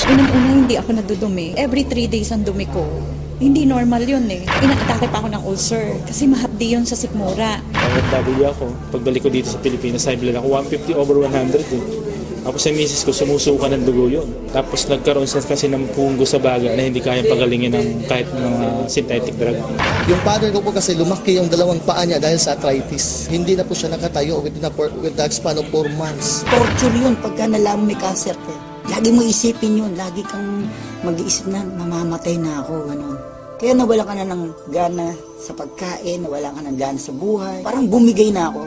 Unang-una hindi ako nadudumi. Every 3 days ang dumi ko. Hindi normal yun eh. Inaatake pa ako ng ulcer kasi mahapdi yun sa sikmura. OFW ako. Pagbalik ko dito sa Pilipinas, high blood ako 150 over 100 eh. Tapos sa misis ko, sumusuka ng dugo yun. Tapos nagkaroon siya kasi ng punggo sa baga na hindi kayang pagalingin ng kahit mga synthetic drug. Yung father ko po kasi lumaki yung dalawang paa niya dahil sa arthritis. Hindi na po siya nakatayo with the span of 4 months. Torture yun pagka nalaman may cancer ka. Lagi mo isipin yun. Lagi kang mag-iisip na mamamatay na ako. Ganun. Kaya nawala ka na ng gana sa pagkain, nawala ka ng gana sa buhay. Parang bumigay na ako.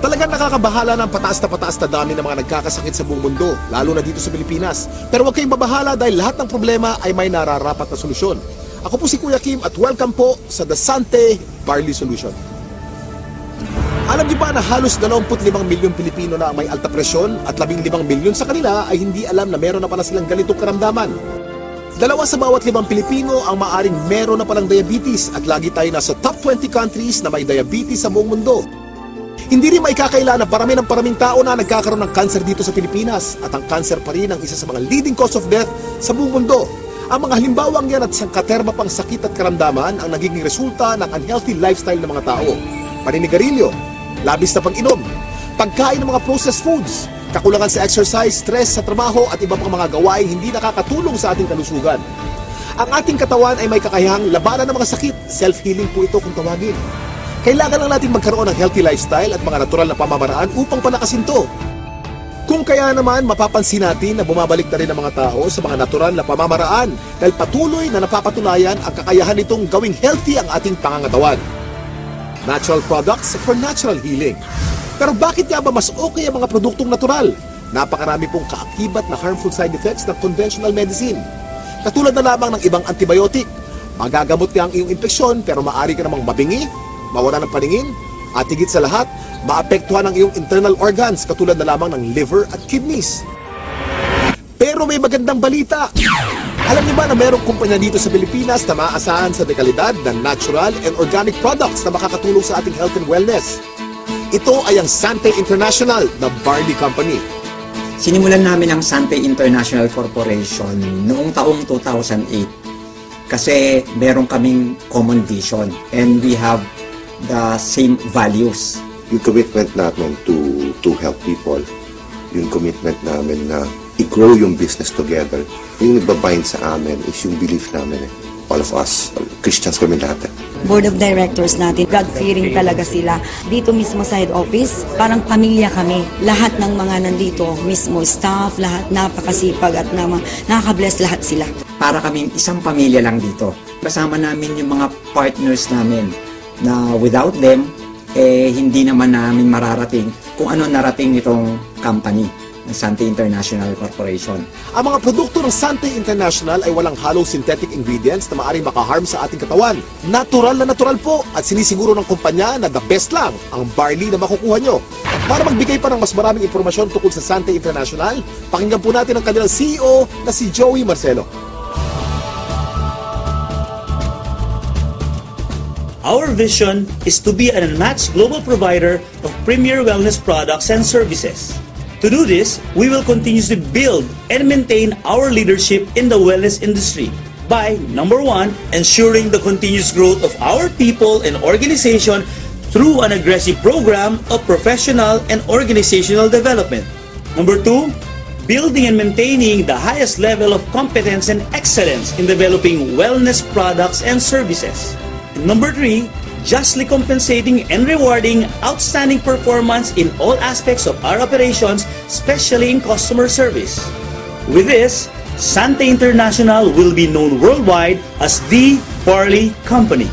Talagang nakakabahala ng pataas na dami ng mga nagkakasakit sa buong mundo, lalo na dito sa Pilipinas. Pero huwag kayong mabahala dahil lahat ng problema ay may nararapat na solusyon. Ako po si Kuya Kim at welcome po sa The Sante Barley Solution. Alam niyo ba na halos 25 milyong Pilipino na ang may alta presyon at 15 milyon sa kanila ay hindi alam na meron na pala silang ganitong karamdaman? 2 sa bawat 5 Pilipino ang maaring meron na palang diabetes at lagi tayo nasa top 20 countries na may diabetes sa buong mundo. Hindi rin maikakaila na paraming tao na nagkakaroon ng cancer dito sa Pilipinas at ang cancer pa rin ang isa sa mga leading cause of death sa buong mundo. Ang mga halimbawang yan at sangkaterma pang sakit at karamdaman ang nagiging resulta ng unhealthy lifestyle ng mga tao. Paninigarilyo, labis na pag-inom, pagkain ng mga processed foods, kakulangan sa exercise, stress sa trabaho at iba pang mga gawain hindi nakakatulong sa ating kalusugan. Ang ating katawan ay may kakayahang labanan ng mga sakit. Self-healing po ito kung tawagin. Kailangan lang natin magkaroon ng healthy lifestyle at mga natural na pamamaraan upang palakasin to. Kung kaya naman, mapapansin natin na bumabalik na rin ang mga tao sa mga natural na pamamaraan dahil patuloy na napapatunayan ang kakayahan nitong gawing healthy ang ating pangangatawan. Natural products for natural healing. Pero bakit nga ba mas okay ang mga produktong natural? Napakarami pong kaakibat na harmful side effects ng conventional medicine. Katulad na lamang ng ibang antibiotic. Magagamot niya ang iyong infeksyon pero maaari ka namang mabingi, mawala ng paningin, at higit sa lahat, maapektuhan ang iyong internal organs katulad na lamang ng liver at kidneys. Pero may magandang balita! Alam niyo ba na mayroong kumpanya dito sa Pilipinas na maaasahan sa dekalidad ng natural and organic products na makakatulong sa ating health and wellness? Ito ay ang Sante International na barley company. Sinimulan namin ang Sante International Corporation noong taong 2008 kasi meron kaming common vision and we have the same values. Yung commitment namin to help people, yung commitment namin na i-grow yung business together, yung nagbabind sa amin is yung belief namin. All of us, Christians kami lahat. Board of Directors natin, God-fearing talaga sila. Dito mismo sa head office, parang pamilya kami. Lahat ng mga nandito, mismo staff, lahat napakasipag at nakaka-bless lahat sila. Para kaming isang pamilya lang dito. Kasama namin yung mga partners namin na without them, hindi naman namin mararating kung ano narating nitong company ng Sante International Corporation. Ang mga produkto ng Sante International ay walang halong synthetic ingredients na maaaring makaharm sa ating katawan. Natural na natural po at sinisiguro ng kumpanya na the best lang ang barley na makukuha nyo. Para magbigay pa ng mas maraming impormasyon tungkol sa Sante International, pakinggan po natin ang kanilang CEO na si Joey Marcelo. Our vision is to be an unmatched global provider of premier wellness products and services. To do this, we will continuously build and maintain our leadership in the wellness industry by, number 1, ensuring the continuous growth of our people and organization through an aggressive program of professional and organizational development. Number 2, building and maintaining the highest level of competence and excellence in developing wellness products and services. Number 3, justly compensating and rewarding outstanding performance in all aspects of our operations, especially in customer service. With this, Sante International will be known worldwide as the Barley Company.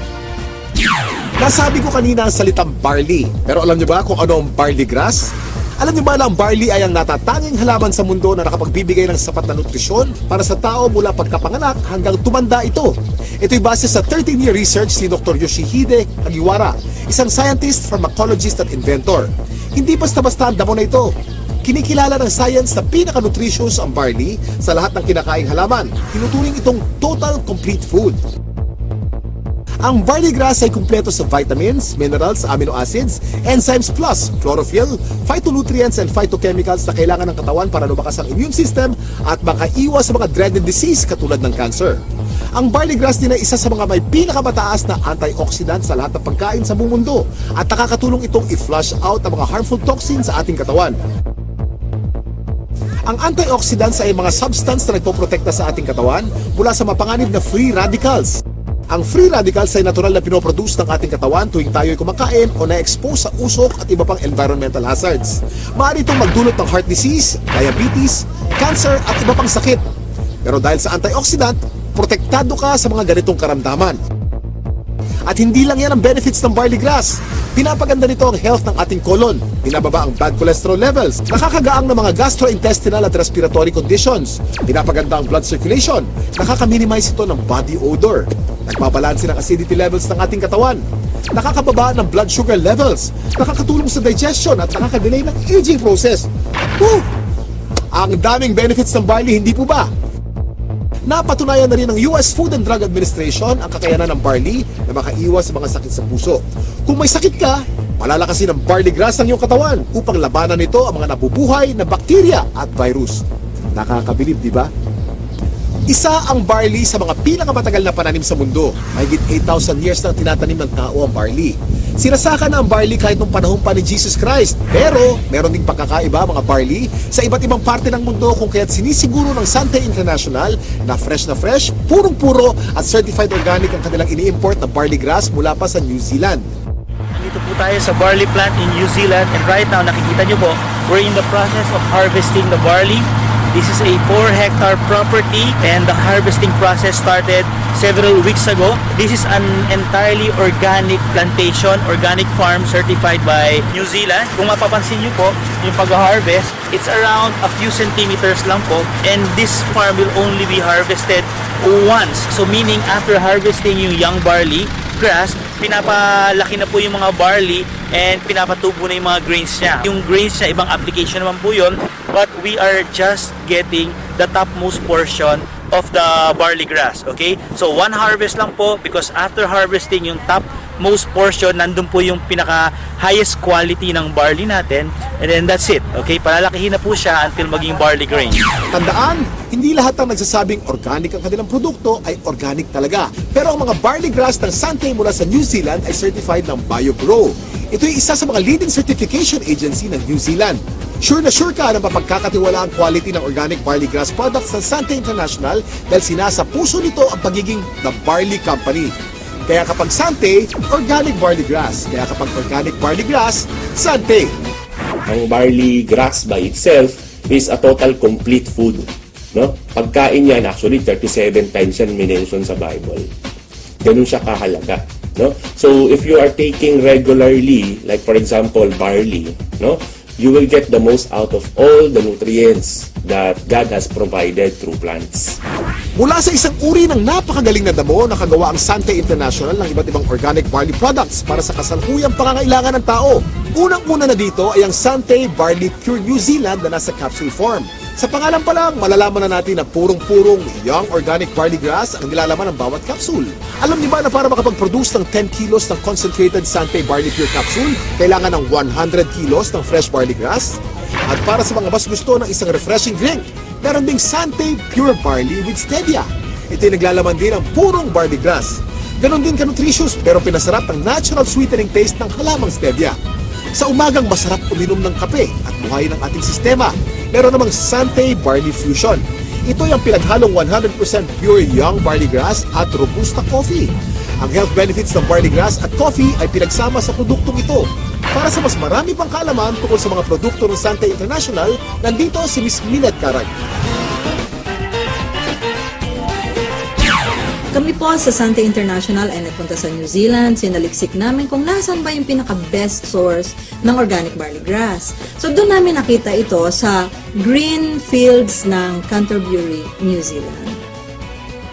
Nasabi ko kanina ang salitang barley, pero alam niyo ba kung ano ang barley grass? Alam niyo ba na ang barley ay ang natatanging halaman sa mundo na nakapagbibigay ng sapat na nutrisyon para sa tao mula pagkapanganak hanggang tumanda ito? Ito'y base sa 13-year research ni Dr. Yoshihide Kagiwara, isang scientist, pharmacologist at inventor. Hindi basta-basta ang damo na ito. Kinikilala ng science na pinaka-nutritious ang barley sa lahat ng kinakaing halaman. Tinuturing itong total complete food. Ang barley grass ay kumpleto sa vitamins, minerals, amino acids, enzymes plus chlorophyll, phytonutrients and phytochemicals na kailangan ng katawan para lumakas ang immune system at makaiwas sa mga dreaded disease katulad ng cancer. Ang barley grass din ay isa sa mga may pinakamataas na antioxidant sa lahat ng pagkain sa buong mundo at nakakatulong itong i-flush out ang mga harmful toxins sa ating katawan. Ang antioxidants ay mga substance na nagpoprotekta sa ating katawan mula sa mapanganib na free radicals. Ang free radicals ay natural na pinoproduce ng ating katawan tuwing tayo ay kumakain o na-expose sa usok at iba pang environmental hazards. Maaari itong magdulot ng heart disease, diabetes, cancer at iba pang sakit. Pero dahil sa antioxidant, protektado ka sa mga ganitong karamdaman. At hindi lang yan ang benefits ng barley grass. Pinapaganda nito ang health ng ating colon, pinababa ang bad cholesterol levels, nakakagaang ng mga gastrointestinal at respiratory conditions, pinapaganda ang blood circulation, nakaka-minimize ito ng body odor, nagbabalanse ng acidity levels ng ating katawan, nakakababa ng blood sugar levels, nakakatulong sa digestion at nakakadelay ng aging process. Woo! Ang daming benefits ng barley, hindi po ba? Napatunayan na rin ng US Food and Drug Administration ang kakayanan ng barley na makaiwas sa mga sakit sa puso. Kung may sakit ka, palalakasin ng barley grass ang iyong katawan upang labanan nito ang mga nabubuhay na bakterya at virus. Nakakabilib, di ba? Isa ang barley sa mga pinakamatagal na pananim sa mundo. Mahigit 8,000 years na tinatanim ng tao ang barley. Sinasaka na ang barley kahit nung panahon pa ni Jesus Christ. Pero, meron ding pagkakaiba mga barley sa iba't ibang parte ng mundo kung kaya't sinisiguro ng Sante International na fresh, purong-puro at certified organic ang kanilang ini-import na barley grass mula pa sa New Zealand. Nandito po tayo sa barley plant in New Zealand and right now nakikita nyo po, we're in the process of harvesting the barley. This is a 4-hectare property and the harvesting process started several weeks ago. This is an entirely organic plantation, organic farm certified by New Zealand. Kung mapapansin nyo po, yung pag-harvest, it's around a few centimeters lang po and this farm will only be harvested once. So meaning after harvesting yung young barley grass, pinapalaki na po yung mga barley and pinapatubo na yung mga grains niya. Yung grains niya, ibang application naman po yun, but we are just getting the topmost portion of the barley grass, okay? So one harvest lang po because after harvesting yung topmost portion, nandun po yung pinaka highest quality ng barley natin and then that's it, okay? Palalakihin na po siya until maging barley grain. Tandaan, hindi lahat ng nagsasabing organic ang kanilang produkto ay organic talaga. Pero ang mga barley grass ng Sante mula sa New Zealand ay certified ng BioGrow. Ito ay isa sa mga leading certification agency ng New Zealand. Sure na sure ka na mapagkakatiwala ang quality ng organic barley grass products ng Sante International dahil sinasa puso nito ang pagiging The Barley Company. Kaya kapag Sante, organic barley grass. Kaya kapag organic barley grass, Sante. Ang barley grass by itself is a total complete food. No? Pagkain yan, actually 37 times yan minention sa Bible. Ganun siya kahalaga. No? So if you are taking regularly, like for example barley, no, you will get the most out of all the nutrients that God has provided through plants. Mula sa isang uri ng napakagaling na damo, nakagawa ang Sante International ng iba't ibang organic barley products para sa kasalukuyang pangangailangan ng tao. Unang-una na dito ay ang Sante Barley Pure New Zealand na nasa capsule form. Sa pangalan pa lang, malalaman na natin na purong-purong young organic barley grass ang nilalaman ng bawat capsule. Alam niyo ba na para makapag-produce ng 10 kilos ng concentrated Sante Barley Pure capsule, kailangan ng 100 kilos ng fresh barley grass? At para sa mga mas gusto ng isang refreshing drink, meron ding Sante Pure Barley with Stevia. Ito ay naglalaman din ng purong barley grass. Ganon din ka-nutritious pero pinasarap ng natural sweetening taste ng halamang stevia. Sa umagang masarap uminom ng kape at buhayin ang ating sistema. Meron namang Sante Barley Fusion. Ito ay ang pinaghalong 100% pure young barley grass at robusta coffee. Ang health benefits ng barley grass at coffee ay pinagsama sa produktong ito. Para sa mas marami pang kaalaman tungkol sa mga produkto ng Sante International, nandito si Ms. Minette Carag. Kami po sa Sante International ay nagpunta sa New Zealand, sinaliksik namin kung nasan ba yung pinaka-best source ng organic barley grass. So doon namin nakita ito sa green fields ng Canterbury, New Zealand.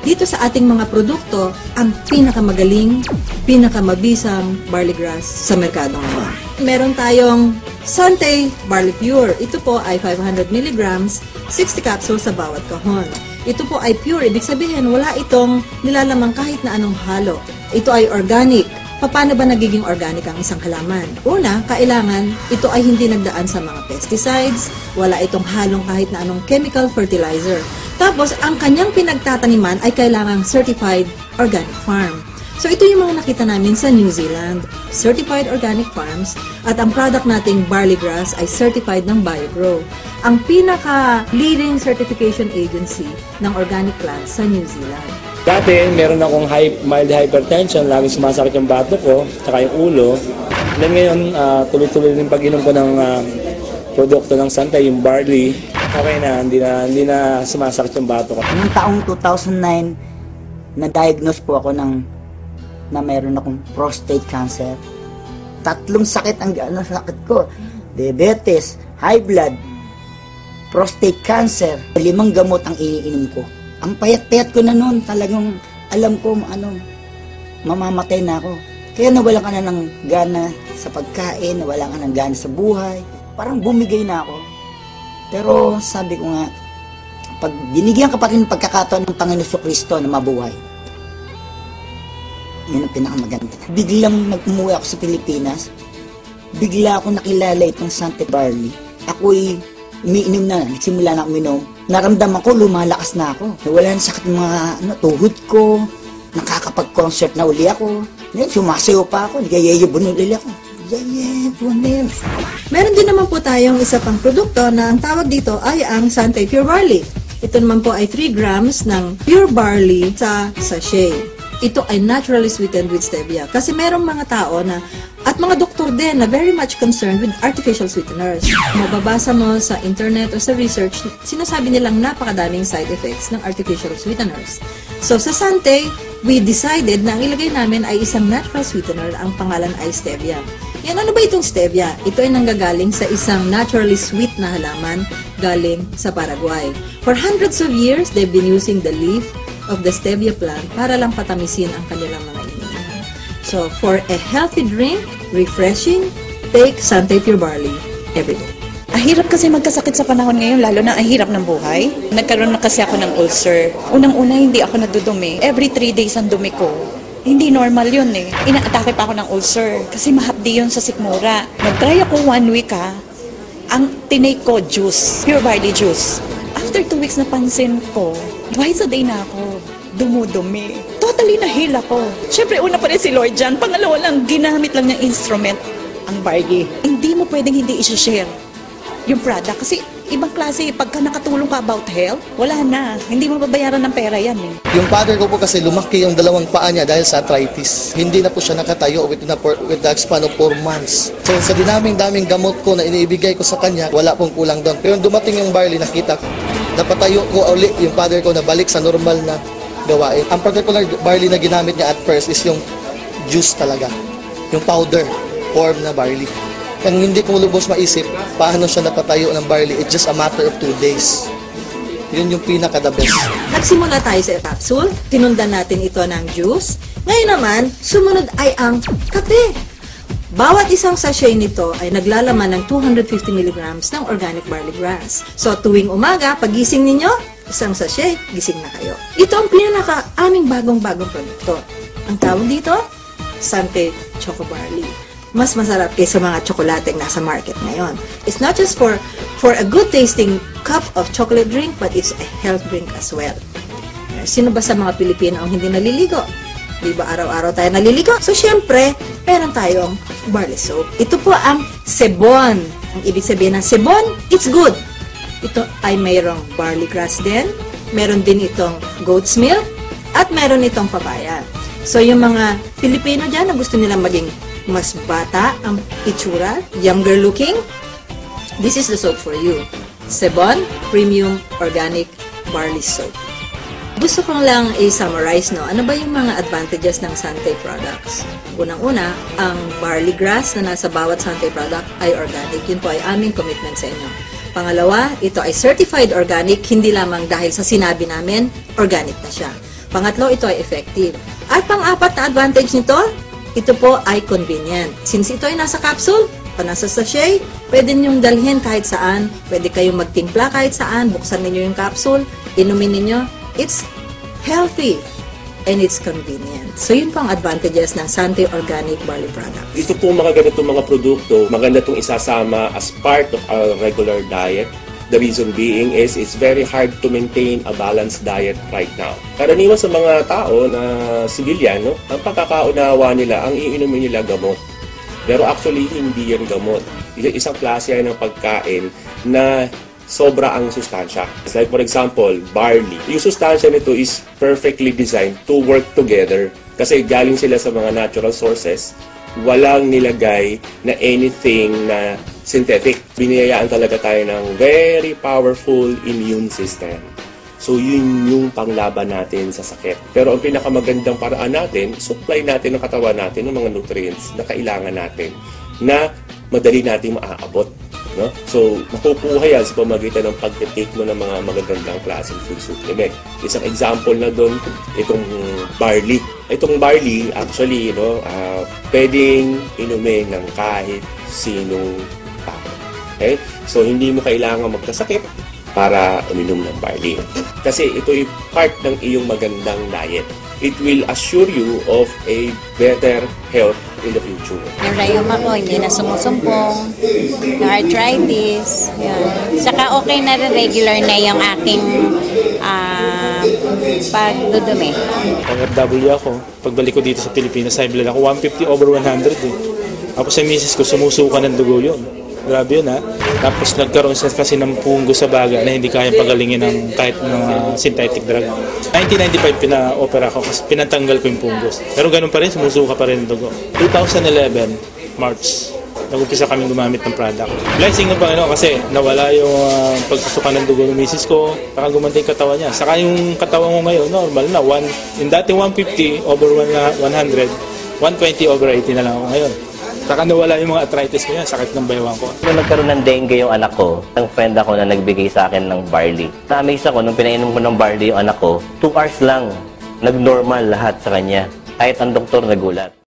Dito sa ating mga produkto, ang pinakamagaling, pinakamabisang barley grass sa merkado ngayon. Meron tayong Sante Barley Pure. Ito po ay 500 mg, 60 capsules sa bawat kahon. Ito po ay pure, ibig sabihin wala itong nilalamang kahit na anong halo. Ito ay organic. Paano ba nagiging organic ang isang halaman? Una, kailangan ito ay hindi nagdaan sa mga pesticides, wala itong halong kahit na anong chemical fertilizer. Tapos, ang kanyang pinagtataniman ay kailangang certified organic farm. So, ito yung mga nakita namin sa New Zealand. Certified organic farms at ang product nating barley grass ay certified ng BioGrow. Ang pinaka-leading certification agency ng organic plants sa New Zealand. Dati, meron akong mild hypertension, laging sumasakit yung bato ko, saka yung ulo. Then ngayon, tuloy-tuloy din pag-inom ko ng produkto ng Santay, yung barley. Okay na, hindi na sumasakit yung bato ko. Noong taong 2009, na-diagnose po ako na mayroon akong prostate cancer. 3 sakit ang sakit ko. Diabetes, high blood, prostate cancer. 5 gamot ang iniinom ko. Ang payat-payat ko na noon, talagang alam ko mamamatay na ako. Kaya nawalan ka na ng gana sa pagkain, nawalan ka ng gana sa buhay. Parang bumigay na ako. Pero sabi ko nga, pag binigyan ka pa rin ng pagkakataon ng Panginoon Kristo na mabuhay, yun ang pinakamaganda. Biglang nag-umuwi ako sa Pilipinas, bigla ako nakilala itong Santay Barley. Ako'y umiinom na, nagsimula na uminom. Naramdaman ko, lumalakas na ako. Wala na sakit mga tuhod ko, nakakapag-concert na uli ako. Ngayon, sumasayo pa ako, nagayayo bunulil ako. Meron din naman po tayong isa pang produkto na ang tawag dito ay ang Santay Pure Barley. Ito naman po ay 3 grams ng pure barley sa sachet. Ito ay naturally sweetened with stevia. Kasi merong mga tao na, at mga doktor din na very much concerned with artificial sweeteners. Mababasa mo sa internet o sa research, sinasabi nilang napakadaming side effects ng artificial sweeteners. So sa Santay, we decided na ang ilagay namin ay isang natural sweetener, ang pangalan ay stevia. Yan, ano ba itong stevia? Ito ay nanggagaling sa isang naturally sweet na halaman galing sa Paraguay. For hundreds of years, they've been using the leaf of the stevia plant para lang patamisin ang kanilang mga iniinom. So, for a healthy drink, refreshing, take Santay Pure Barley every day. Hirap kasi magkasakit sa panahon ngayon, lalo na ang hirap ng buhay. Nagkaroon na kasi ako ng ulcer. Unang-una, hindi ako nadudumi. Every 3 days ang dumi ko. Hindi normal yun eh. Inaatake pa ako ng ulcer kasi mahapdi yun sa sikmura. Nag-try ako 1 week ang tinake ko juice, pure barley juice. After 2 weeks napansin ko, twice a day na ako dumudumi. Totally na-heal ako. Siyempre, una pa rin si Lord dyan. Pangalawa lang, ginamit lang ng instrument ang barley. Hindi mo pwedeng hindi i-share yung product. Kasi ibang klase, pagka nakatulong ka about health, wala na. Hindi mo babayaran ng pera yan eh. Yung father ko po kasi lumaki yung 2 paa niya dahil sa arthritis. Hindi na po siya nakatayo with the span of 4 months. So sa daming gamot ko na iniibigay ko sa kanya, wala pong kulang doon. Pero dumating yung barley, nakita ko, napatayo ko ulit yung father ko na balik sa normal na gawain. Ang particular barley na ginamit niya at first is yung juice talaga. Yung powder form na barley. Kung hindi ko lubos maisip, paano siya napatayo ng barley, it's just a matter of 2 days. Yun yung pinaka-the best. Nagsimula tayo sa capsule, tinundan natin ito ng juice. Ngayon naman, sumunod ay ang kape. Bawat isang sachet nito ay naglalaman ng 250 mg ng organic barley grass. So tuwing umaga, pagising ninyo, isang sachet, gising na kayo. Ito ang pinaka-aming bagong-bagong produkto. Ang tawag dito, Santay Choco Barley. Mas masarap kaysa mga tsokolateng nasa market ngayon. It's not just for a good tasting cup of chocolate drink, but it's a health drink as well. Sino ba sa mga Pilipino ang hindi naliligo? Di ba araw-araw tayo naliligo? So syempre, meron tayong barley soap. Ito po ang sebon. Ang ibig sabihin ng sebon, it's good. Ito ay mayroong barley grass din. Meron din itong goat's milk. At meron itong papaya. So yung mga Pilipino dyan na gusto nilang maging mas bata ang itsura, younger looking, this is the soap for you. Sebon Premium Organic Barley Soap. Gusto ko lang i-summarize, no? Ano ba yung mga advantages ng Santay products? Unang-una, ang barley grass na nasa bawat Santay product ay organic. Yun po ay aming commitment sa inyo. Pangalawa, ito ay certified organic, hindi lamang dahil sa sinabi namin, organic na siya. Pangatlo, ito ay effective. At pang-apat na advantage nito, ito po ay convenient. Since ito ay nasa capsule, pa nasa sachet, pwede ninyong dalhin kahit saan, pwede kayong magtimpla kahit saan, buksan ninyo yung capsule, inumin ninyo. It's healthy and it's convenient. So yun po ang advantages ng Sante Organic Barley Product. Ito po mga ganitong mga produkto, maganda itong isasama as part of our regular diet. The reason being is it's very hard to maintain a balanced diet right now. Karaniwan sa mga tao na civilian, ang pagkakaunawa nila, ang iinumin nila gamot. Pero actually, hindi yan gamot. Isang klase yan ng pagkain na sobra ang sustansya. Like for example, barley. Yung sustansya nito is perfectly designed to work together. Kasi galing sila sa mga natural sources, walang nilagay na anything na synthetic. Biniyayaan talaga tayo ng very powerful immune system. So yun yung panglaban natin sa sakit. Pero ang pinakamagandang paraan natin, supply natin ng katawan natin ng mga nutrients na kailangan natin na madali natin maaabot. No? So, makukuha yan sa pamagitan ng pag-take mo ng mga magagandang klaseng food supplement. Isang example na doon, itong barley. Itong barley, actually, pwedeng inumin ng kahit sinong tao. Okay? So, hindi mo kailangan magkasakit para uminom ng barley. Kasi ito ay part ng iyong magandang diet. It will assure you of a better health in the future. Yung rayuma ko, hindi na sumusumpong. Yung arthritis. Yun. Saka okay na rin, regular na yung aking pagdudumi. Pag-FW ako, pagbalik ko dito sa Pilipinas, high blood ako, 150/100 eh. Tapos sa misis ko, sumusuka ng dugo yun. Grabe yun ha. Tapos nagkaroon siya kasi ng punggo sa baga na hindi kayang pagalingin ng kahit ng synthetic drug. 1995 pina-opera ko kasi pinatanggal ko yung punggos. Pero ganun pa rin, sumusuka pa rin ang dugo. 2011, March, nag-umpisa kami gumamit ng product. Blessing ng Panginoon kasi nawala yung pagsusuka ng dugo ng misis ko, saka gumanda yung katawan niya. Saka yung katawan ko ngayon, normal na. Yung dati 150/100, 120/80 na lang ako ngayon. Saka nawala yung mga arthritis ko yan, sakit ng baywang ko. Nung nagkaroon ng dengue yung anak ko, ang friend ako na nagbigay sa akin ng barley. Na-amaze ako nung pinainom ko ng barley yung anak ko, 2 hours lang, nag-normal lahat sa kanya. Kahit ang doktor nagulat.